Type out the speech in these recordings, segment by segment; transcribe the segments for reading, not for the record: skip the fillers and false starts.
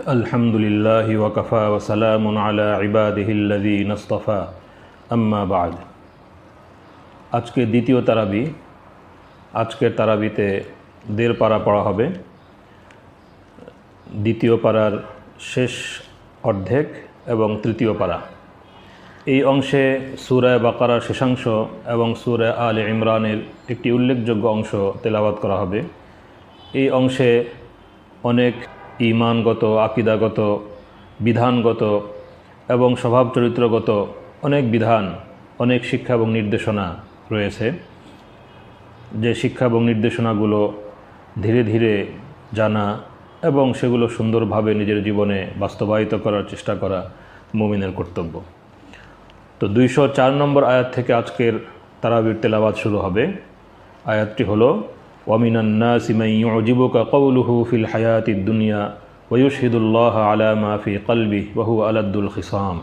আলহামদুলিল্লাহি ওয়া কাফা ওয়া সালামুন আলা ইবাদিহিল্লাযীনা ইসতাফা আম্মা বা'দ। আজকে দ্বিতীয় তারাবি। আজকের তারাবিতে ১.৫ পারা পড়া হবে। দ্বিতীয় পারার শেষ অর্ধেক এবং তৃতীয় পারা। এই অংশে সূরা বাকারার শেষাংশ এবং সূরা আলে ইমরানের একটি উল্লেখযোগ্য অংশ তেলাওয়াত করা হবে। এই অংশে অনেক ঈমানগত, আকীদাগত, বিধানগত এবং স্বভাব চরিত্রগত অনেক বিধান, অনেক শিক্ষা এবং নির্দেশনা রয়েছে, যে শিক্ষা এবং নির্দেশনাগুলো ধীরে ধীরে জানা এবং সেগুলো সুন্দরভাবে নিজের জীবনে বাস্তবায়িত করার চেষ্টা করা মুমিনের কর্তব্য। তো ২০৪ নম্বর আয়াত থেকে আজকের তারাবির তেলাওয়াত শুরু হবে। আয়াতটি হলো ওয়ামিনান নাসি মান ইউজিবুকা কাওলুহু ফিল হায়াতিদ দুনিয়া ওয়া ইউশহিদুল্লাহা আলা মা ফি কলবিহি ওয়া হুয়া আলাদ্দুল খিসাম।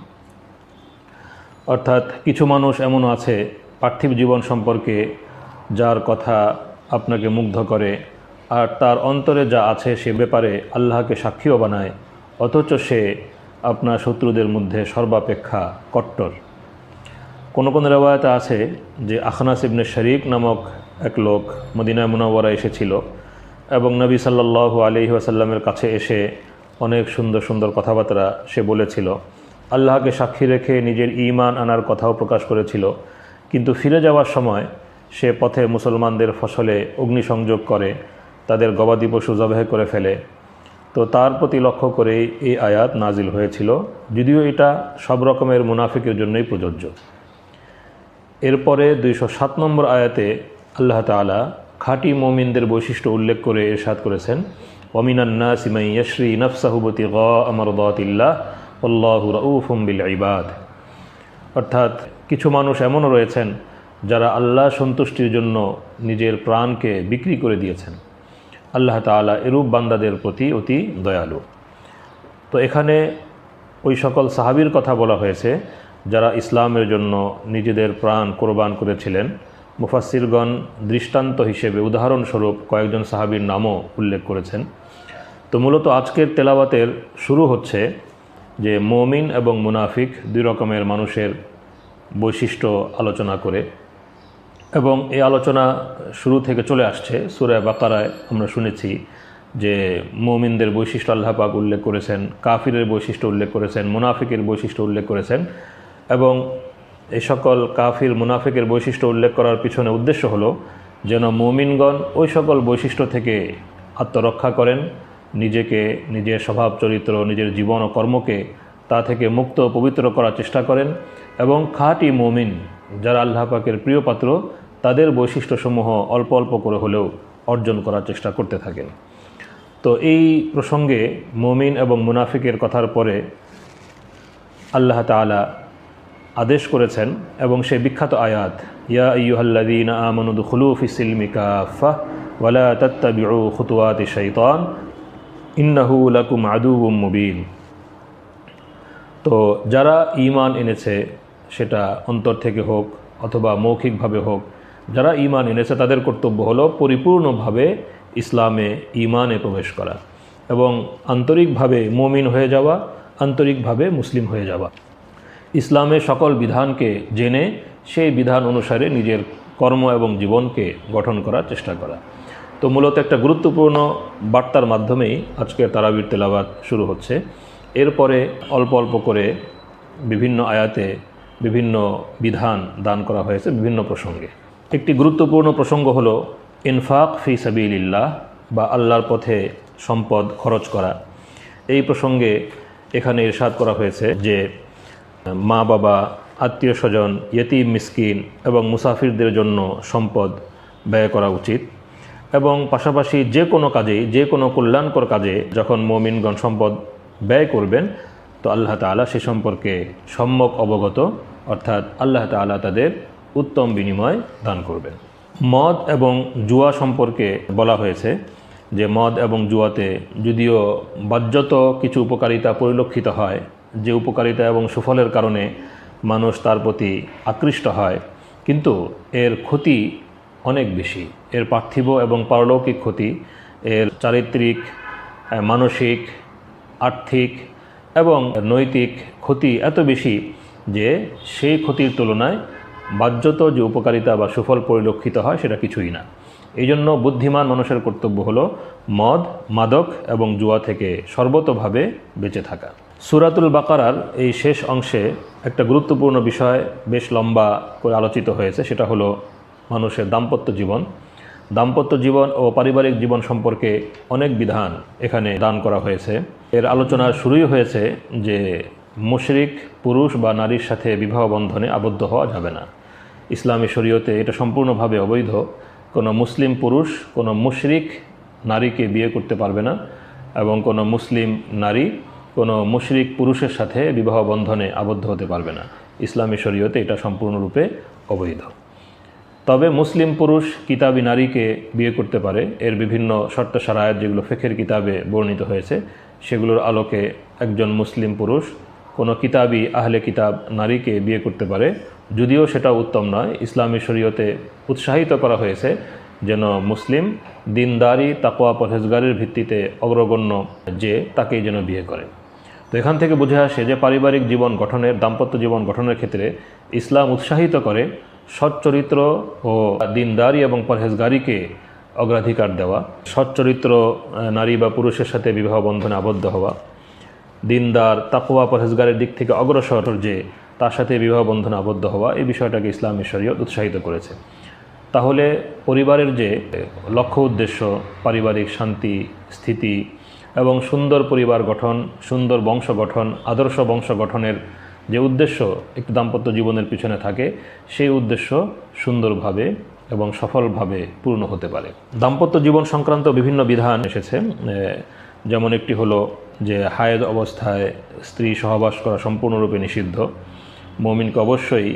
অর্থাৎ কিছু মানুষ এমন আছে পার্থিব জীবন সম্পর্কে যার কথা আপনাকে মুগ্ধ করে, আর তার অন্তরে যা আছে সে ব্যাপারে আল্লাহকে সাক্ষীও বানায়, অথচ সে আপনার শত্রুদের মধ্যে সর্বাপেক্ষা কট্টর। কোন কোন রিওয়ায়াতে আছে যে আখনাস ইবনে শরীক নামক এক লোক মদিনা মুনাওয়ারা এসেছিল এবং নবী সাল্লাল্লাহু আলাইহি ওয়াসাল্লামের কাছে এসে অনেক সুন্দর সুন্দর কথাবার্তা সে বলেছিল, আল্লাহকে সাক্ষী রেখে নিজের ঈমান আনার কথাও প্রকাশ করেছিল, কিন্তু ফিরে যাওয়ার সময় সে পথে মুসলমানদের ফসলে অগ্নিসংযোগ করে, তাদের গবাদি পশু জবাহ করে ফেলে। তো তার প্রতি লক্ষ্য করেই এই আয়াত নাজিল হয়েছিল, যদিও এটা সব রকমের মুনাফিকের জন্যই প্রযোজ্য। এরপরে ২০৭ নম্বর আয়াতে আল্লাহ তাআলা খাঁটি মুমিনদের বৈশিষ্ট্য উল্লেখ করে ইরশাদ করেছেন, ওয়ামিনান নাসি মান ইয়াশরি নাফসাহু ইবতিগাআ মারদাতিল্লাহ আল্লাহু রাউফুম বিল ইবাদ। অর্থাৎ কিছু মানুষ এমনও রয়েছেন যারা আল্লাহ সন্তুষ্টির জন্য নিজের প্রাণকে বিক্রি করে দিয়েছেন। আল্লাহ তাআলা এরূপ বান্দাদের প্রতি অতি দয়ালু। তো এখানে ওই সকল সাহাবীর কথা বলা হয়েছে যারা ইসলামের জন্য নিজেদের প্রাণ কোরবান করেছিলেন। মুফাসসিরগণ দৃষ্টান্ত হিসেবে উদাহরণস্বরূপ কয়েকজন সাহাবীর নামও উল্লেখ করেছেন। তো মূলত আজকের তেলাওয়াতের শুরু হচ্ছে যে মুমিন এবং মুনাফিক দুই রকমের মানুষের বৈশিষ্ট্য আলোচনা করে, এবং এই আলোচনা শুরু থেকে চলে আসছে। সূরা বাকারায় আমরা শুনেছি যে মুমিনদের বৈশিষ্ট্য আল্লাহ পাক উল্লেখ করেছেন, কাফিরের বৈশিষ্ট্য উল্লেখ করেছেন, মুনাফিকের বৈশিষ্ট্য উল্লেখ করেছেন, এবং এই সকল কাফির মুনাফিকের বৈশিষ্ট্য উল্লেখ করার পিছনে উদ্দেশ্য হলো যেন মুমিনগণ ওই সকল বৈশিষ্ট্য থেকে আত্মরক্ষা করেন, নিজেকে, নিজের স্বভাব চরিত্র, নিজের জীবন ও কর্মকে তা থেকে মুক্ত ও পবিত্র করার চেষ্টা করেন, এবং খাঁটি মুমিন যারা আল্লাহ পাকের প্রিয় পাত্র তাদের বৈশিষ্ট্যসমূহ অল্প অল্প করে হলেও অর্জন করার চেষ্টা করতে থাকেন। তো এই প্রসঙ্গে মুমিন এবং মুনাফিকের কথার পরে আল্লাহ তাআলা আদেশ করেছেন, এবং সেই বিখ্যাত আয়াত ইয়া আইয়ুহাল্লাযীনা আমানু দুখুলু ফিস-সিলমি কাফাহ ওয়া লা তাত্তাবিউ খুতুওয়াতিশ শাইতান ইন্নাহু লাকুম আদুউম মুবিন। তো যারা ঈমান এনেছে, সেটা অন্তর থেকে হোক অথবা মৌখিকভাবে হোক, যারা ঈমান এনেছে তাদের কর্তব্য হলো পরিপূর্ণভাবে ইসলামে ঈমানে প্রবেশ করা এবং আন্তরিকভাবে মুমিন হয়ে যাওয়া, আন্তরিকভাবে মুসলিম হয়ে যাওয়া। ইসলামের সকল বিধানকে জেনে সেই বিধান অনুসারে নিজের কর্ম এবং জীবনকে গঠন করার চেষ্টা করা। তো মূলত একটা গুরুত্বপূর্ণ বার্তার মাধ্যমেই আজকের তারাবির তেলাওয়াত শুরু হচ্ছে। এরপরে অল্প অল্প করে বিভিন্ন আয়াতে বিভিন্ন বিধান দান করা হয়েছে বিভিন্ন প্রসঙ্গে। একটি গুরুত্বপূর্ণ প্রসঙ্গ হলো ইনফাক ফি সাবিলিল্লাহ, বা আল্লাহর পথে সম্পদ খরচ করা। এই প্রসঙ্গে এখানে ইরশাদ করা হয়েছে যে মা বাবা, আত্মীয় স্বজন, ইয়েতিম মিসকিন এবং মুসাফিরদের জন্য সম্পদ ব্যয় করা উচিত, এবং পাশাপাশি যে কোনো কাজেই, যে কোনো কল্যাণকর কাজে যখন মুমিনগণ সম্পদ ব্যয় করবেন তো আল্লাহ তাআলা সে সম্পর্কে সম্যক অবগত, অর্থাৎ আল্লাহ তাআলা তাদের উত্তম বিনিময় দান করবেন। মদ এবং জুয়া সম্পর্কে বলা হয়েছে যে মদ এবং জুয়াতে যদিও বাহ্যত কিছু উপকারিতা পরিলক্ষিত হয়, যে উপকারিতা এবং সুফলের কারণে মানুষ তার প্রতি আকৃষ্ট হয়, কিন্তু এর ক্ষতি অনেক বেশি। এর পার্থিব এবং পারলৌকিক ক্ষতি, এর চারিত্রিক, মানসিক আর্থিক এবং নৈতিক ক্ষতি এত বেশি যে সেই ক্ষতির তুলনায় বাহ্যত যে উপকারিতা বা সুফল পরিলক্ষিত হয় সেটা কিছুই না। এই জন্য বুদ্ধিমান মানুষের কর্তব্য হলো মদ, মাদক এবং জুয়া থেকে সর্বতোভাবে বেঁচে থাকা। সূরাতুল বাকারার এই শেষ অংশে একটা গুরুত্বপূর্ণ বিষয় বেশ লম্বা করে আলোচিত হয়েছে, সেটা হলো মানুষের দাম্পত্য জীবন। দাম্পত্য জীবন ও পারিবারিক জীবন সম্পর্কে অনেক বিধান এখানে দান করা হয়েছে। এর আলোচনার শুরুই হয়েছে যে মুশরিক পুরুষ বা নারীর সাথে বিবাহ বন্ধনে আবদ্ধ হওয়া যাবে না। ইসলামী শরীয়তে এটা সম্পূর্ণভাবে অবৈধ। কোনো মুসলিম পুরুষ কোনো মুশরিক নারীকে বিয়ে করতে পারবে না এবং কোনো মুসলিম নারী কোনো মুশরিক পুরুষের সাথে বিবাহ বন্ধনে আবদ্ধ হতে পারবে না। ইসলামী শরীয়তে এটা সম্পূর্ণরূপে অবৈধ। তবে মুসলিম পুরুষ কিতাবী নারীকে বিয়ে করতে পারে। এর বিভিন্ন শর্ত শারায়াত যেগুলো ফিকহের কিতাবে বর্ণিত হয়েছে সেগুলোর আলোকে একজন মুসলিম পুরুষ কোনো কিতাবী আহলে কিতাব নারীকে বিয়ে করতে পারে, যদিও সেটা উত্তম নয়। ইসলামী শরীয়তে উৎসাহিত করা হয়েছে যেন মুসলিম দিনদারি তাকওয়া পরহেজগারির ভিত্তিতে অগ্রগণ্য যে তাকেই যেন বিয়ে করে। তো এখান থেকে বুঝে আসে যে পারিবারিক জীবন গঠনের, দাম্পত্য জীবন গঠনের ক্ষেত্রে ইসলাম উৎসাহিত করে সচ্চরিত্র ও দিনদারি এবং পরহেজগারিকে অগ্রাধিকার দেওয়া, সচ্চরিত্র নারী বা পুরুষের সাথে বিবাহ বন্ধনে আবদ্ধ হওয়া, দিনদার তাকওয়া পরহেজগারের দিক থেকে অগ্রসর যে তার সাথে বিবাহ বন্ধনে আবদ্ধ হওয়া, এই বিষয়টাকে ইসলামী শরীয়ত উৎসাহিত করেছে। তাহলে পরিবারের যে লক্ষ্য উদ্দেশ্য, পারিবারিক শান্তি, স্থিতি এবং সুন্দর পরিবার গঠন, সুন্দর বংশ গঠন, আদর্শ বংশ গঠনের যে উদ্দেশ্য একটি দাম্পত্য জীবনের পিছনে থাকে, সেই উদ্দেশ্য সুন্দরভাবে এবং সফলভাবে পূর্ণ হতে পারে। দাম্পত্য জীবন সংক্রান্ত বিভিন্ন বিধান এসেছে, যেমন একটি হলো যে হায়েদ অবস্থায় স্ত্রী সহবাস করা সম্পূর্ণরূপে নিষিদ্ধ। মুমিনকে অবশ্যই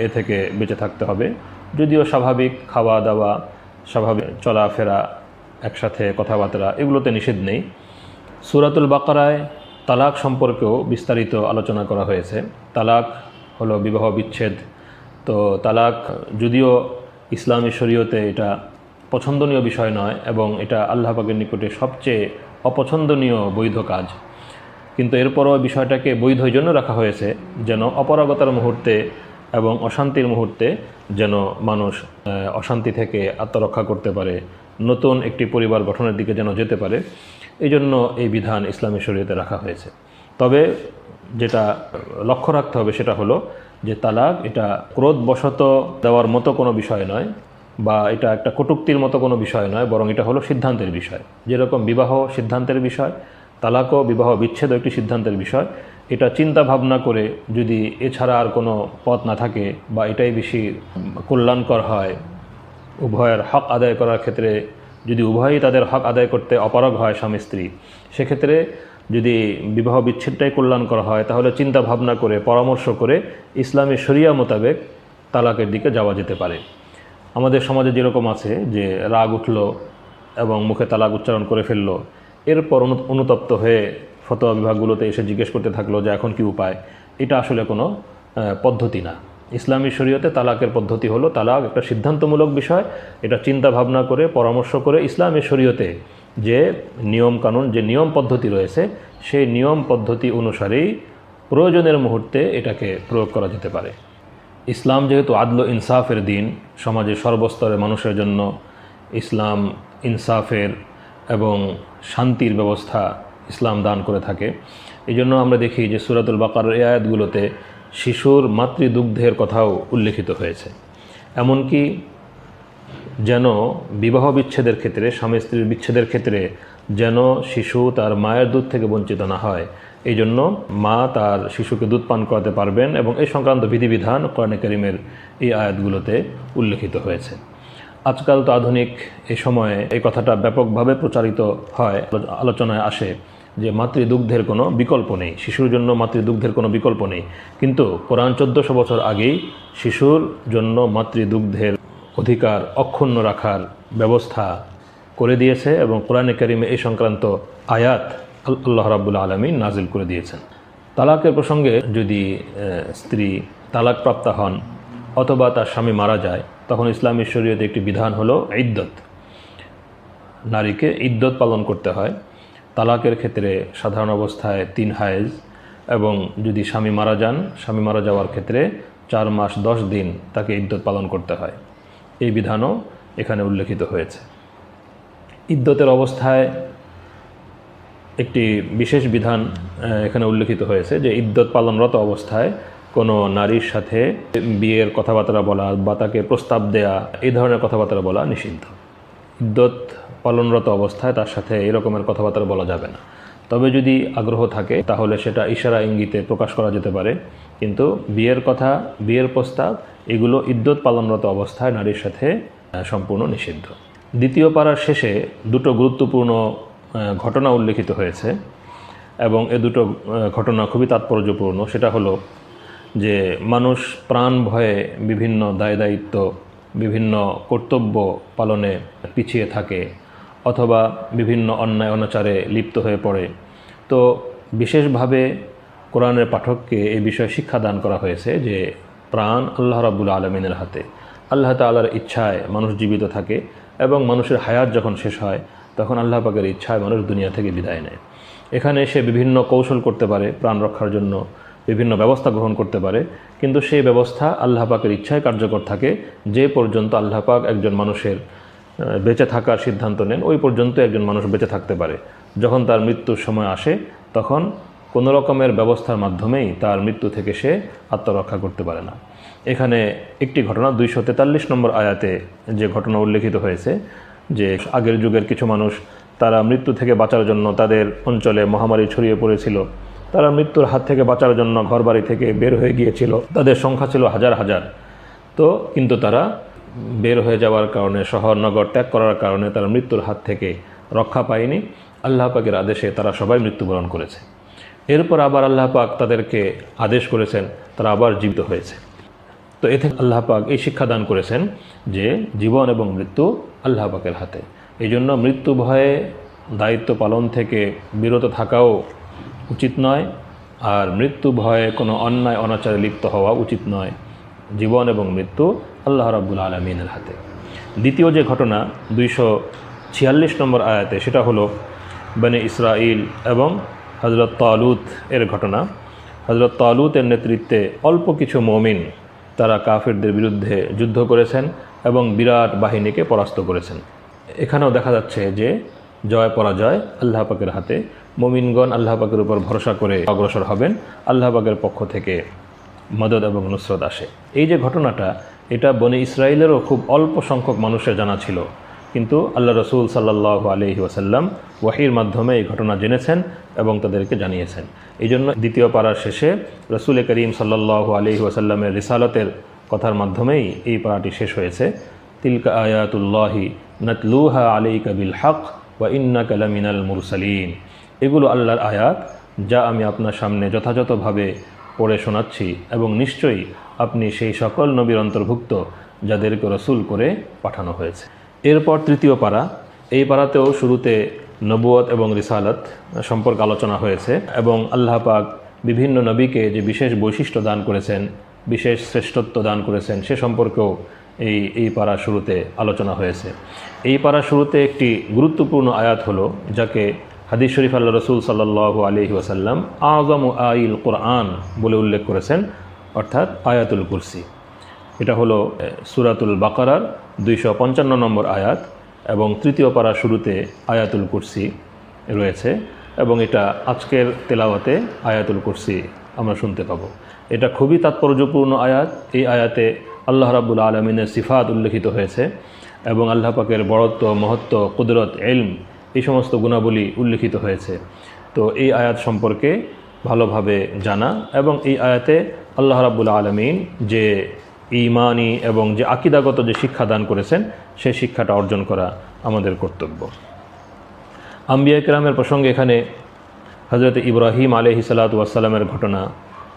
এ থেকে বেঁচে থাকতে হবে, যদিও স্বাভাবিক খাওয়া দাওয়া, স্বাভাবিক চলাফেরা, একসাথে কথাবার্তা এগুলোতে নিষেধ নেই। সূরাতুল বাকারায় তালাক সম্পর্কেও বিস্তারিত আলোচনা করা হয়েছে। তালাক হলো বিবাহ বিচ্ছেদ। তো তালাক যদিও ইসলামী শরীয়তে এটা পছন্দনীয় বিষয় নয় এবং এটা আল্লাহ পাকের নিকটে সবচেয়ে অপছন্দনীয় বৈধ কাজ, কিন্তু এরপরও বিষয়টাকে বৈধ জন্য রাখা হয়েছে যেন অপারগতার মুহূর্তে এবং অশান্তির মুহূর্তে যেন মানুষ অশান্তি থেকে আত্মরক্ষা করতে পারে, নতুন একটি পরিবার গঠনের দিকে যেন যেতে পারে। এই জন্য এই বিধান ইসলামী শরীয়তে রাখা হয়েছে। তবে যেটা লক্ষ্য রাখতে হবে সেটা হলো যে তালাক এটা ক্রোধবশত দেওয়ার মতো কোনো বিষয় নয়, বা এটা একটা কটূক্তির মতো কোনো বিষয় নয়, বরং এটা হলো সিদ্ধান্তের বিষয়। যেরকম বিবাহ সিদ্ধান্তের বিষয়, তালাকও বিবাহ বিচ্ছেদ একটি সিদ্ধান্তের বিষয়। এটা চিন্তা ভাবনা করে যদি এছাড়া আর কোনো পথ না থাকে বা এটাই বেশি কল্যাণকর হয়, উভয়ের হক আদায় করার ক্ষেত্রে যদি উভয়ই তাদের হক আদায় করতে অপারগ হয় স্বামী স্ত্রী, সেক্ষেত্রে যদি বিবাহ বিচ্ছেদটাই কল্যাণকর হয় তাহলে চিন্তা ভাবনা করে পরামর্শ করে ইসলামী শরিয়া মোতাবেক তালাকের দিকে যাওয়া যেতে পারে। আমাদের সমাজে যেরকম আছে যে রাগ উঠলো এবং মুখে তালাক উচ্চারণ করে ফেললো, এরপর অনুতপ্ত হয়ে ফতোয়া বিভাগগুলোতে এসে জিজ্ঞেস করতে থাকলো যে এখন কি উপায়। এটা আসলে কোনো পদ্ধতি না। ইসলামী শরীয়তে তালাকের পদ্ধতি হলো তালাক একটা সিদ্ধান্তমূলক বিষয়। এটা চিন্তা ভাবনা করে পরামর্শ করে ইসলামী শরীয়তে যে নিয়ম কানুন, যে নিয়ম পদ্ধতি রয়েছে, সেই নিয়ম পদ্ধতি অনুসারেই প্রয়োজনের মুহূর্তে এটাকে প্রয়োগ করা যেতে পারে। ইসলাম যেহেতু আদল ইনসাফের দিন, সমাজের সর্বস্তরের মানুষের জন্য ইসলাম ইনসাফের এবং শান্তির ব্যবস্থা ইসলাম দান করে থাকে। এই জন্য আমরা দেখি যে সূরাতুল বাকারার এই আয়াতগুলোতে শিশুর মাতৃদুগ্ধের কথাও উল্লেখিত হয়েছে। এমনকি যেন বিবাহ বিচ্ছেদের ক্ষেত্রে, স্বামী স্ত্রীর বিচ্ছেদের ক্ষেত্রে যেন শিশু তার মায়ের দুধ থেকে বঞ্চিত না হয়, এই জন্য মা তার শিশুকে দুধ পান করাতে পারবেন এবং এই সংক্রান্ত বিধিবিধান কোরআনে কারীমের এই আয়াতগুলোতে উল্লেখিত হয়েছে। আজকাল তো আধুনিক এই সময়ে এই কথাটা ব্যাপকভাবে প্রচারিত হয়, আলোচনায় আসে যে মাতৃদুগ্ধের কোনো বিকল্প নেই, শিশুর জন্য মাতৃদুগ্ধের কোনো বিকল্প নেই। কিন্তু কোরআন 1400 বছর আগেই শিশুর জন্য মাতৃদুগ্ধের অধিকার অক্ষুণ্ণ রাখার ব্যবস্থা করে দিয়েছে এবং কোরআনে কারীমে এই সংক্রান্ত আয়াত আল্লাহ রাব্বুল আলামিন নাজিল করে দিয়েছেন। তালাকের প্রসঙ্গে যদি স্ত্রী তালাকপ্রাপ্তা হন অথবা তার স্বামী মারা যায়, তখন ইসলামী শরীয়তে একটি বিধান হলো ইদ্দত। নারীকে ইদ্দত পালন করতে হয়। তালাকের ক্ষেত্রে সাধারণ অবস্থায় 3 হায়েজ, এবং যদি স্বামী মারা যান, স্বামী মারা যাওয়ার ক্ষেত্রে 4 মাস 10 দিন তাকে ইদ্যত পালন করতে হয়। এই বিধানও এখানে উল্লেখিত হয়েছে। ইদ্যতের অবস্থায় একটি বিশেষ বিধান এখানে উল্লেখিত হয়েছে যে ইদ্যত পালনরত অবস্থায় কোনো নারীর সাথে বিয়ের কথাবার্তা বলা বা তাকে প্রস্তাব দেয়া, এই ধরনের কথাবার্তা বলা নিষিদ্ধ। ইদ্যত পালনরত অবস্থায় তার সাথে এই রকমের কথাবার্তা বলা যাবে না। তবে যদি আগ্রহ থাকে তাহলে সেটা ইশারা ইঙ্গিতে প্রকাশ করা যেতে পারে, কিন্তু বিয়ের কথা, বিয়ের প্রস্তাব, এগুলো ইদ্যত পালনরত অবস্থায় নারীর সাথে সম্পূর্ণ নিষিদ্ধ। দ্বিতীয় পারার শেষে দুটো গুরুত্বপূর্ণ ঘটনা উল্লেখিত হয়েছে এবং এ দুটো ঘটনা খুবই তাৎপর্যপূর্ণ। সেটা হলো যে মানুষ প্রাণ ভয়ে বিভিন্ন দায়-দায়িত্ব, বিভিন্ন কর্তব্য পালনে পিছিয়ে থাকে অথবা বিভিন্ন অন্যায় অনাচারে লিপ্ত হয়ে পড়ে। তো বিশেষভাবে কোরআনের পাঠককে এই বিষয়ে শিক্ষা দান করা হয়েছে যে প্রাণ আল্লাহ রাব্বুল আলামিনের হাতে। আল্লাহ তাআলার ইচ্ছায় মানুষ জীবিত থাকে এবং মানুষের হায়াত যখন শেষ হয় তখন আল্লাহ পাকের ইচ্ছায় মানুষ দুনিয়া থেকে বিদায় নেয়। এখানে সে বিভিন্ন কৌশল করতে পারে, প্রাণ রক্ষার জন্য বিভিন্ন ব্যবস্থা গ্রহণ করতে পারে, কিন্তু সেই ব্যবস্থা আল্লাহ পাকের ইচ্ছায় কার্যকর থাকে। যে পর্যন্ত আল্লাহ পাক একজন মানুষের বেঁচে থাকার সিদ্ধান্ত নেন ওই পর্যন্ত একজন মানুষ বেঁচে থাকতে পারে। যখন তার মৃত্যুর সময় আসে তখন কোনো রকমের ব্যবস্থার মাধ্যমেই তার মৃত্যু থেকে সে আত্মরক্ষা করতে পারে না। এখানে একটি ঘটনা 243 নম্বর আয়াতে যে ঘটনা উল্লেখিত হয়েছে যে আগের যুগের কিছু মানুষ তারা মৃত্যু থেকে বাঁচার জন্য, তাদের অঞ্চলে মহামারী ছড়িয়ে পড়েছিল, তারা মৃত্যুর হাত থেকে বাঁচার জন্য ঘরবাড়ি থেকে বের হয়ে গিয়েছিল। তাদের সংখ্যা ছিল হাজার হাজার। তো কিন্তু তারা বের হয়ে যাওয়ার কারণে, শহর নগর ত্যাগ করার কারণে তারা মৃত্যুর হাত থেকে রক্ষা পায়নি। আল্লাহ পাকের আদেশে তারা সবাই মৃত্যুবরণ করেছে। এরপর আবার আল্লাহ পাক তাদেরকে আদেশ করেছেন, তারা আবার জীবিত হয়েছে। তো এতে আল্লাহ পাক এই শিক্ষা দান করেছেন যে জীবন এবং মৃত্যু আল্লাহ পাকের হাতে। এই জন্য মৃত্যু ভয়ে দায়িত্ব পালন থেকে বিরত থাকাও উচিত নয়, আর মৃত্যু ভয়ে কোনো অন্যায় অনাচারে লিপ্ত হওয়া উচিত নয়। জীবন এবং মৃত্যু আল্লাহ রাব্বুল আলামিনের হাতে। দ্বিতীয় যে ঘটনা 246 নম্বর আয়াতে, সেটা হলো বনে ইসরাইল এবং হযরত তালুত এর ঘটনা। হযরত তালুতের নেতৃত্বে অল্প কিছু মুমিন তারা কাফিরদের বিরুদ্ধে যুদ্ধ করেছেন এবং বিরাট বাহিনীকে পরাস্ত করেছেন। এখানেও দেখা যাচ্ছে যে জয় পরাজয় আল্লাহ পাকের হাতে। মুমিনগণ আল্লাহ পাকের উপর ভরসা করে অগ্রসর হবেন, আল্লাহ পাকের পক্ষ থেকে মদদ এবং নুসরত আসে। এই যে ঘটনাটা, এটা বনে ইসরাইলেরও খুব অল্প সংখ্যক মানুষের জানা ছিল, কিন্তু আল্লাহ রসুল সাল্লাল্লাহু আলাইহি ওয়াসাল্লাম ওয়াহির মাধ্যমে এই ঘটনা জেনেছেন এবং তাদেরকে জানিয়েছেন। এই জন্য দ্বিতীয় পারার শেষে রসুল করিম সাল্লাল্লাহু আলাইহি ওয়াসাল্লামের রিসালতের কথার মাধ্যমেই এই পারাটি শেষ হয়েছে। তিলকা আয়াতুল্লাহি নাতলুহা আলাইকা বিল হক ওয়া ইন্নাকা লামিনাল মুরসালিন। এগুলো আল্লাহর আয়াত যা আমি আপনার সামনে যথাযথভাবে পড়ে শোনাচ্ছি, এবং নিশ্চয়ই আপনি সেই সকল নবীর অন্তর্ভুক্ত যাদেরকে রসুল করে পাঠানো হয়েছে। এরপর তৃতীয় পারা, এই পারাতেও শুরুতে নবুয়ত এবং রিসালাত সম্পর্কে আলোচনা হয়েছে এবং আল্লাহ পাক বিভিন্ন নবীকে যে বিশেষ বৈশিষ্ট্য দান করেছেন, বিশেষ শ্রেষ্ঠত্ব দান করেছেন, সে সম্পর্কেও এই পারা শুরুতে আলোচনা হয়েছে। এই পারা শুরুতে একটি গুরুত্বপূর্ণ আয়াত হলো, যাকে হাদিস শরীফ আল্লাহ রসুল সাল্লাল্লাহু আলাইহি ওয়াসাল্লাম আযমু আইল কোরআন বলে উল্লেখ করেছেন, অর্থাৎ আয়াতুল কুরসি। এটা হলো সূরাতুল বাকারার 255 নম্বর আয়াত এবং তৃতীয় পারা শুরুতে আয়াতুল কুরসি রয়েছে, এবং এটা আজকের তেলাওয়াতে আয়াতুল কুরসি আমরা শুনতে পাবো। এটা খুবই তাৎপর্যপূর্ণ আয়াত। এই আয়াতে আল্লাহ রাব্বুল আলামিনের সিফাত উল্লেখিত হয়েছে এবং আল্লাহ পাকের বড়ত্ব, মহত্ব, কুদরত, ইলম, এই সমস্ত গুণাবলী উল্লেখিত হয়েছে। তো এই আয়াত সম্পর্কে ভালোভাবে জানা এবং এই আয়াতে আল্লাহ রাব্বুল আলামিন যে ঈমানি এবং যে আকীদাগত যে শিক্ষা দান করেছেন, সেই শিক্ষাটা অর্জন করা আমাদের কর্তব্য। আম্বিয়া কেরামের প্রসঙ্গে এখানে হযরত ইব্রাহিম আলাইহিস সালাতু ওয়াস সালামের ঘটনা,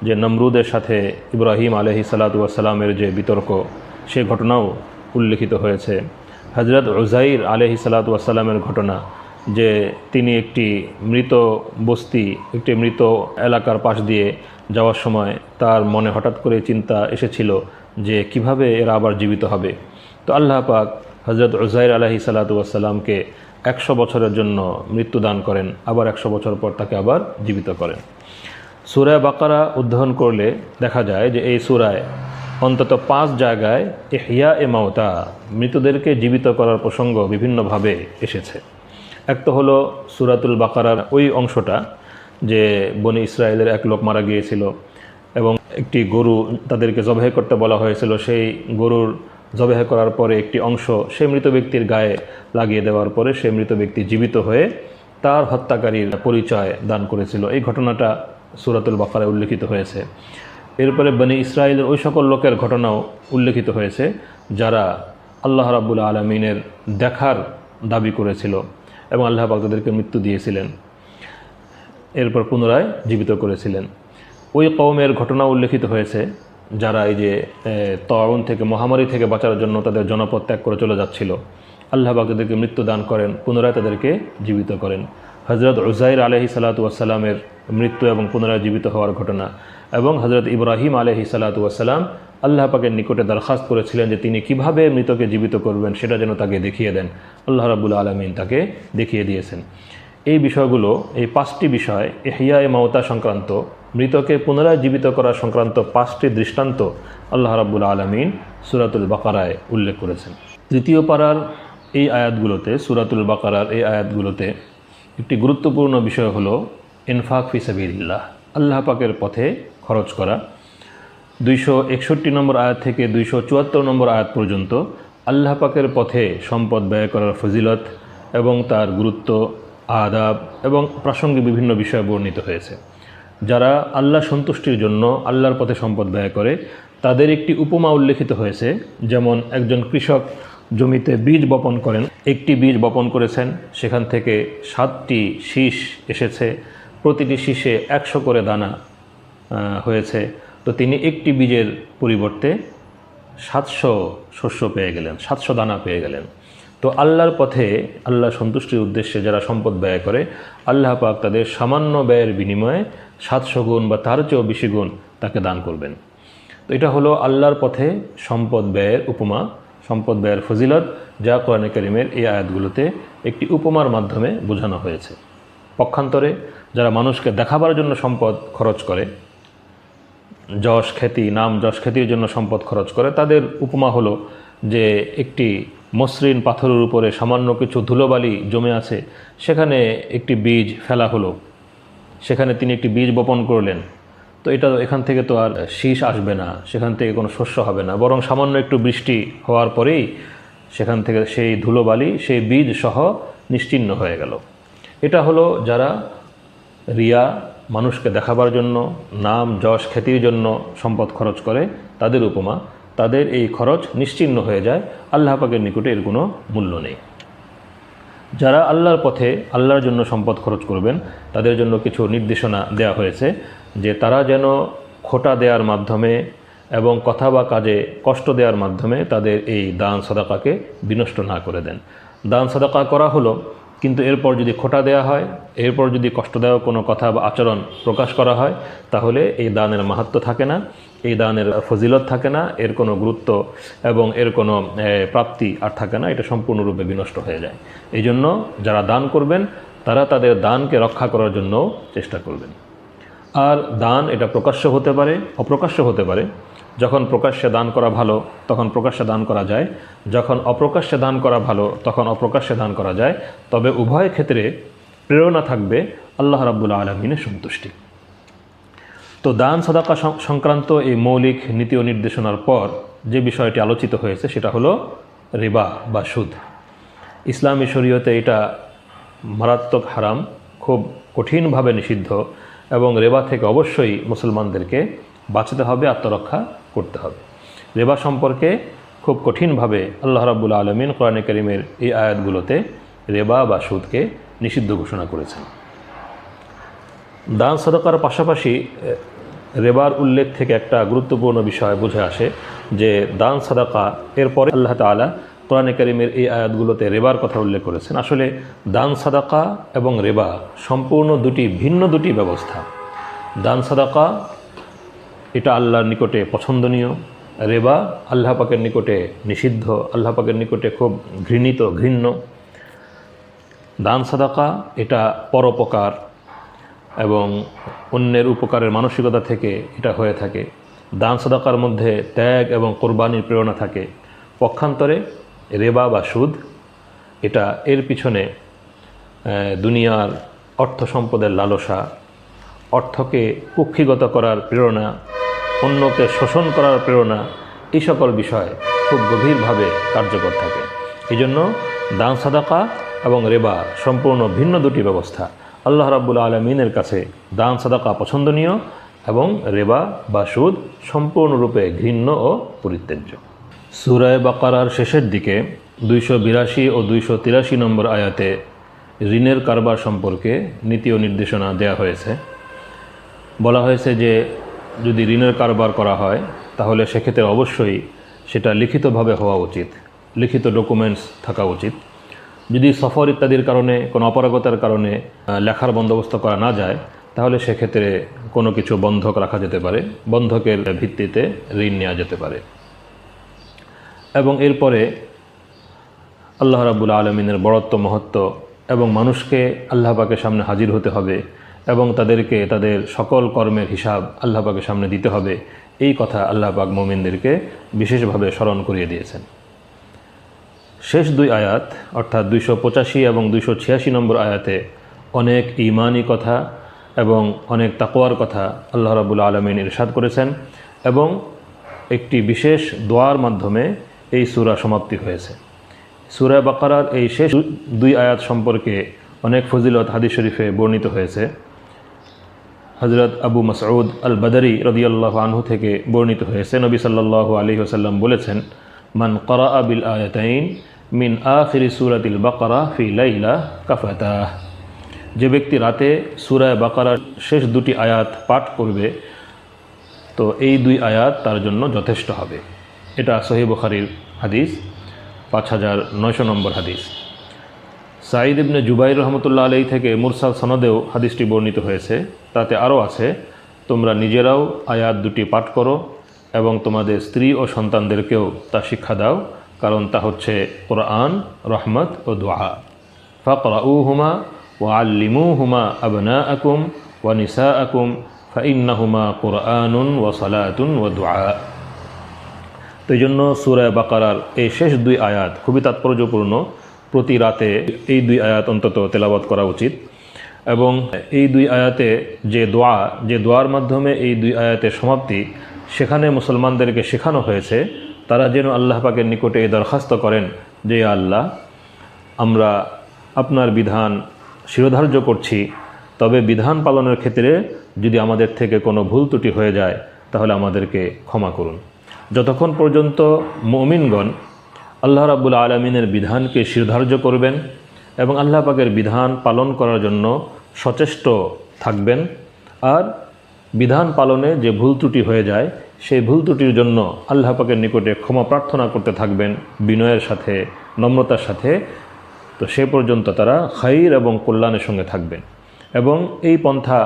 যে নমরুদের সাথে ইব্রাহিম আলাইহিস সালাতু ওয়াস সালামের যে বিতর্ক, সে ঘটনাও উল্লেখিত হয়েছে। হযরত উযাইর আলাইহিস সালাতু ওয়াস সালামের ঘটনা, যে তিনি একটি মৃত বস্তি, একটি মৃত এলাকার পাশ দিয়ে যাওয়ার সময় তার মনে হঠাৎ করে চিন্তা এসেছিল যে কিভাবে এরা আবার জীবিত হবে। তো আল্লাহ পাক হযরত উযাইর আলাইহিস সালাতু ওয়াস সালামকে 100 বছরের জন্য মৃত্যু দান করেন, আবার 100 বছর পর তাকে আবার জীবিত করেন। সূরা বাকারা অধ্যয়ন করলে দেখা যায় যে এই সূরায় অন্তত 5 জায়গায় ইহইয়া এ মাউতা, মৃতদেরকে জীবিত করার প্রসঙ্গ বিভিন্নভাবে এসেছে। এক তো হলো সূরাতুল বাকারার ওই অংশটা যে বনি ইসরায়েলের এক লোক মারা গিয়েছিল এবং একটি গরু তাদেরকে জবাহ করতে বলা হয়েছিল, সেই গরুর জবাহ করার পরে একটি অংশ সেই মৃত ব্যক্তির গায়ে লাগিয়ে দেওয়ার পরে সেই মৃত ব্যক্তি জীবিত হয়ে তার হত্যাকারীর পরিচয় দান করেছিল। এই ঘটনাটা সূরাতুল বাকারায় উল্লেখিত হয়েছে। এরপরে বনি ইসরায়েলের ওই সকল লোকের ঘটনাও উল্লেখিত হয়েছে যারা আল্লাহ রাব্বুল আলামিনের দেখার দাবি করেছিল এবং আল্লাহ পাক তাদেরকে মৃত্যু দিয়েছিলেন, এরপর পুনরায় জীবিত করেছিলেন। ওই কওমের ঘটনা উল্লেখিত হয়েছে যারা এই যে তাউন থেকে, মহামারী থেকে বাঁচার জন্য তাদের জনপদ ত্যাগ করে চলে যাচ্ছিল। আল্লাহ পাক তাদেরকে মৃত্যু দান করেন, পুনরায় তাদেরকে জীবিত করেন। হযরত উযাইর আলাইহিস সালাতু ওয়াস সালামের মৃত্যু এবং পুনরায় জীবিত হওয়ার ঘটনা, এবং হযরত ইব্রাহিম আলাইহিস সালাতু ওয়াস সালাম আল্লাহ পাকের নিকটে দরখাস্ত করেছিলেন যে তিনি কিভাবে মৃতকে জীবিত করবেন সেটা যেন তাকে দেখিয়ে দেন। আল্লাহ রাব্বুল আলামিন তাকে দেখিয়ে দিয়েছেন। এই বিষয়গুলো, এই 5টি বিষয় ইহইয়া এ মাউতা সংক্রান্ত, মৃতকে পুনরায় জীবিত করা সংক্রান্ত 5টি দৃষ্টান্ত আল্লাহ রাব্বুল আলামিন সূরাতুল বাকারায় উল্লেখ করেছেন। তৃতীয় পারার এই আয়াতগুলোতে, সূরাতুল বাকারার এই আয়াতগুলোতে একটি গুরুত্বপূর্ণ বিষয় হলো ইনফাক ফি সাবিলিল্লাহ, আল্লাহ পাকের পথে খরচ করা। 261 নম্বর আয়াত থেকে 274 নম্বর আয়াত পর্যন্ত আল্লাহ পাকের পথে সম্পদ ব্যয় করার ফজিলত এবং তার গুরুত্ব, আদাব এবং প্রাসঙ্গিক বিভিন্ন বিষয় বর্ণিত হয়েছে। যারা আল্লাহ সন্তুষ্টির জন্য আল্লাহর পথে সম্পদ ব্যয় করে তাদের একটি উপমা উল্লেখিত হয়েছে। যেমন একজন কৃষক জমিতে বীজ বপন করেন, একটি বীজ বপন করেছেন, সেখান থেকে 7টি শীষ এসেছে, প্রতিটি শীষে 100 করে দানা হয়েছে। তো তিনি একটি বীজের পরিবর্তে 700 শস্য পেয়ে গেলেন, 700 দানা পেয়ে গেলেন। তো আল্লাহর পথে, আল্লাহ সন্তুষ্টির উদ্দেশ্যে যারা সম্পদ ব্যয় করে, আল্লাহ পাক তাদের সামান্য ব্যয়ের বিনিময়ে 700 গুণ বা তার চেয়েও বেশি গুণ তাকে দান করবেন। তো এটা হলো আল্লাহর পথে সম্পদ ব্যয়ের উপমা, সম্পদ ব্যয়ের ফজিলত, যা কোরআনে কারীমের এই আয়াতগুলোতে একটি উপমার মাধ্যমে বোঝানো হয়েছে। পক্ষান্তরে যারা মানুষকে দেখাবার জন্য সম্পদ খরচ করে, যশ খ্যাতি, নাম যশ খ্যাতির জন্য সম্পদ খরচ করে, তাদের উপমা হলো যে একটি মসৃণ পাথরের উপরে সামান্য কিছু ধুলোবালি জমে আছে, সেখানে একটি বীজ ফেলা হলো, সেখানে তিনি একটি বীজ বপন করলেন। তো এখান থেকে তো আর শীষ আসবে না, সেখান থেকে কোনো শস্য হবে না, বরং সামান্য একটু বৃষ্টি হওয়ার পরেই সেখান থেকে সেই ধুলোবালি, সেই বীজ সহ নিশ্চিহ্ন হয়ে গেল। এটা হলো যারা রিয়া, মানুষকে দেখাবার জন্য, নাম যশ খ্যাতির জন্য সম্পদ খরচ করে, তাদের উপমা। তাদের এই খরচ নিশ্চিহ্ন হয়ে যায়, আল্লাহ পাকের নিকটে এর কোনো মূল্য নেই। যারা আল্লাহর পথে, আল্লাহর জন্য সম্পদ খরচ করবেন, তাদের জন্য কিছু নির্দেশনা দেওয়া হয়েছে যে তারা যেন খোটা দেওয়ার মাধ্যমে এবং কথা বা কাজে কষ্ট দেওয়ার মাধ্যমে তাদের এই দান সাদাকাকে বিনষ্ট না করে দেন। দান সাদাকা করা হলো, কিন্তু এরপর যদি খোটা দেওয়া হয়, এরপর যদি কষ্টদায়ক কোনো কথা বা আচরণ প্রকাশ করা হয়, তাহলে এই দানের মাহাত্ম্য থাকে না, এই দানের ফজিলত থাকে না, এর কোনো গুরুত্ব এবং এর কোনো প্রাপ্তি আর থাকে না, এটা সম্পূর্ণরূপে বিনষ্ট হয়ে যায়। এই জন্য যারা দান করবেন তারা তাদের দানকে রক্ষা করার জন্য চেষ্টা করবেন। আর দান এটা প্রকাশ্য হতে পারে, অপ্রকাশ্য হতে পারে। যখন প্রকাশ্যে দান করা ভালো তখন প্রকাশ্যে দান করা যায়, যখন অপ্রকাশ্যে দান করা ভালো তখন অপ্রকাশ্যে দান করা যায়। তবে উভয় ক্ষেত্রে প্রেরণা থাকবে আল্লাহ রাব্বুল আলামিনের সন্তুষ্টি। তো দান সাদাকা সংক্রান্ত এই মৌলিক নীতি ও নির্দেশনার পর যে বিষয়টি আলোচিত হয়েছে সেটা হলো রিবা বা সুদ। ইসলামী শরীয়তে এটা মারাত্মক হারাম, খুব কঠিনভাবে নিষিদ্ধ, এবং রিবা থেকে অবশ্যই মুসলমানদেরকে বাঁচতে হবে, আত্মরক্ষা করতে হবে। রিবা সম্পর্কে খুব কঠিনভাবে আল্লাহ রাব্বুল আলামিন কোরআনে কারীমের এই আয়াতগুলোতে রিবা বা সুদকে নিষিদ্ধ ঘোষণা করেছেন। দান সাদাকার পাশাপাশি রিবার উল্লেখ থেকে একটা গুরুত্বপূর্ণ বিষয় বুঝে আসে যে দান সাদাকা এরপরে আল্লাহ তাআলা কোরআনে কারীমের এই আয়াতগুলোতে রিবার কথা উল্লেখ করেছেন। আসলে দান সাদাকা এবং রিবা সম্পূর্ণ ভিন্ন দুটি ব্যবস্থা। দান সাদাকা এটা আল্লাহর নিকটে পছন্দনীয়, রিবা আল্লাহ পাকের নিকটে নিষিদ্ধ, আল্লাহ পাকের নিকটে খুব ঘৃণিত, ঘৃণ্য। দান সাদাকা এটা পরোপকার এবং অন্যের উপকারের মানসিকতা থেকে এটা হয়ে থাকে। দান সাদাকার মধ্যে ত্যাগ এবং কোরবানির প্রেরণা থাকে। পক্ষান্তরে রেবা বা সুদ এটা এর পিছনে দুনিয়ার অর্থ সম্পদের লালসা, অর্থকে কুক্ষিগত করার প্রেরণা, অন্যকে শোষণ করার প্রেরণা, এই সকল বিষয় খুব গভীরভাবে কার্যকর থাকে। এই জন্য দান সাদাকা এবং রেবা সম্পূর্ণ ভিন্ন দুটি ব্যবস্থা। আল্লাহ রাব্বুল আলামিনের কাছে দান সাদাকা পছন্দনীয় এবং রেবা বা সুদ সম্পূর্ণরূপে ঘৃণ্য ও পরিত্যাজ্য। সূরা বাকারার শেষের দিকে 282 ও 283 নম্বর আয়াতে ঋণের কারবার সম্পর্কে নীতি ও নির্দেশনা দেয়া হয়েছে। বলা হয়েছে যে যদি ঋণের কারবার করা হয় তাহলে সেক্ষেত্রে অবশ্যই সেটা লিখিতভাবে হওয়া উচিত, লিখিত ডকুমেন্টস থাকা উচিত। যদি সফর ইত্যাদির কারণে কোনো অপারগতার কারণে লেখার বন্দোবস্ত করা না যায় তাহলে সেক্ষেত্রে কোনো কিছু বন্ধক রাখা যেতে পারে, বন্ধকের ভিত্তিতে ঋণ নেওয়া যেতে পারে। এবং এরপরে আল্লাহ রাব্বুল আলামিনের বড়ত্ব মহত্ব এবং মানুষকে আল্লাহ পাকের সামনে হাজির হতে হবে এবং তাদেরকে তাদের সকল কর্মের হিসাব আল্লাহ পাকের সামনে দিতে হবে, এই কথা আল্লাহ পাক মুমিনদেরকে বিশেষভাবে স্মরণ করিয়ে দিয়েছেন। শেষ দুই আয়াত অর্থাৎ 285 এবং 286 নম্বর আয়াতে অনেক ঈমানি কথা এবং অনেক তাকওয়ার কথা আল্লাহ রাব্বুল আলামিন ইরশাদ করেছেন এবং একটি বিশেষ দোয়ার মাধ্যমে এই সূরা সমাপ্তি হয়েছে। সূরা বাকারার এই শেষ দুই আয়াত সম্পর্কে অনেক ফজিলত হাদিস শরীফে বর্ণিত হয়েছে। হযরত আবু মাসউদ আল বদরি রাদিয়াল্লাহু আনহু থেকে বর্ণিত হয়েছে, নবী সাল্লাল্লাহু আলাইহি ওয়াসাল্লাম বলেছেন, মান ক্বারাআ বিল আয়াতাইন মিন আখিরি সূরাতিল বাকারা ফি লাইলা কাফাতাহ। যে ব্যক্তি রাতে সূরা বাকারার শেষ দুটি আয়াত পাঠ করবে তো এই দুই আয়াত তার জন্য যথেষ্ট হবে। এটা সহিহ বুখারীর হাদিস, 5900 নম্বর হাদিস। সাঈদ ইবনে জুবাইর রহমতুল্লাহ আলাইহি থেকে মুরসাল সনদেও হাদিসটি বর্ণিত হয়েছে। তাতে আরও আছে, তোমরা নিজেরাও আয়াত দুটি পাঠ করো এবং তোমাদের স্ত্রী ও সন্তানদেরকেও তা শিক্ষা দাও, কারণ তা হচ্ছে কোরআন, রহমত ও দুআ। ফাকরাউহুমা ওয়া আল্লিমুহুমা আবনাআকুম ওয়া নিসাআকুম ফাইন্নাহুমা কুরআনুন ওয়া সালাতুন ওয়া দুআ। তো এই জন্য সূরা বাকারার এই শেষ দুই আয়াত খুবই তাৎপর্যপূর্ণ। প্রতি রাতে এই দুই আয়াত অন্তত তেলাওয়াত করা উচিত এবং এই দুই আয়াতে যে দোয়ার মাধ্যমে এই দুই আয়াতের সমাপ্তি, সেখানে মুসলমানদেরকে শেখানো হয়েছে তারা যেন আল্লাহ পাকের নিকটে এই দরখাস্ত করেন যে আল্লাহ, আমরা আপনার বিধান শিরোধার্য করছি, তবে বিধান পালনের ক্ষেত্রে যদি আমাদের থেকে কোনো ভুল ত্রুটি হয়ে যায় তাহলে আমাদেরকে ক্ষমা করুন। যতক্ষণ পর্যন্ত মুমিনগণ আল্লাহ রাব্বুল আলামিনের বিধানকে শিরোধার্য করবেন এবং আল্লাহ পাকের বিধান পালন করার জন্য সচেষ্ট থাকবেন আর বিধান পালনে যে ভুল ত্রুটি হয়ে যায় সেই ভুল ত্রুটির জন্য আল্লাহ পাকের নিকটে ক্ষমা প্রার্থনা করতে থাকবেন বিনয়ের সাথে, নম্রতার সাথে, তো সে পর্যন্ত তারা খাইর এবং কল্যাণের সঙ্গে থাকবেন। এবং এই পন্থা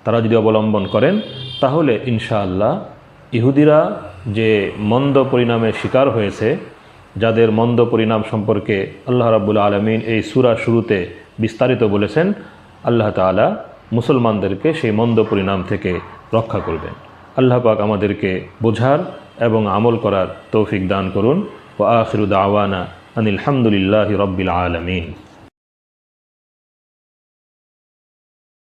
তারা যদি অবলম্বন করেন তাহলে ইনশাআল্লাহ ইহুদিরা যে মন্দ পরিণামের শিকার হয়েছে, যাদের মন্দ পরিণাম সম্পর্কে আল্লাহ রাব্বুল আলামিন এই সূরা শুরুতে বিস্তারিত বলেছেন, আল্লাহ তাআলা মুসলমানদেরকে সেই মন্দ পরিণাম থেকে রক্ষা করবেন। আল্লাহ পাক আমাদেরকে বোঝার এবং আমল করার তৌফিক দান করুন। ওয়া আখিরু দাওয়ানা আনিল হামদুলিল্লাহি রাব্বিল আলামিন।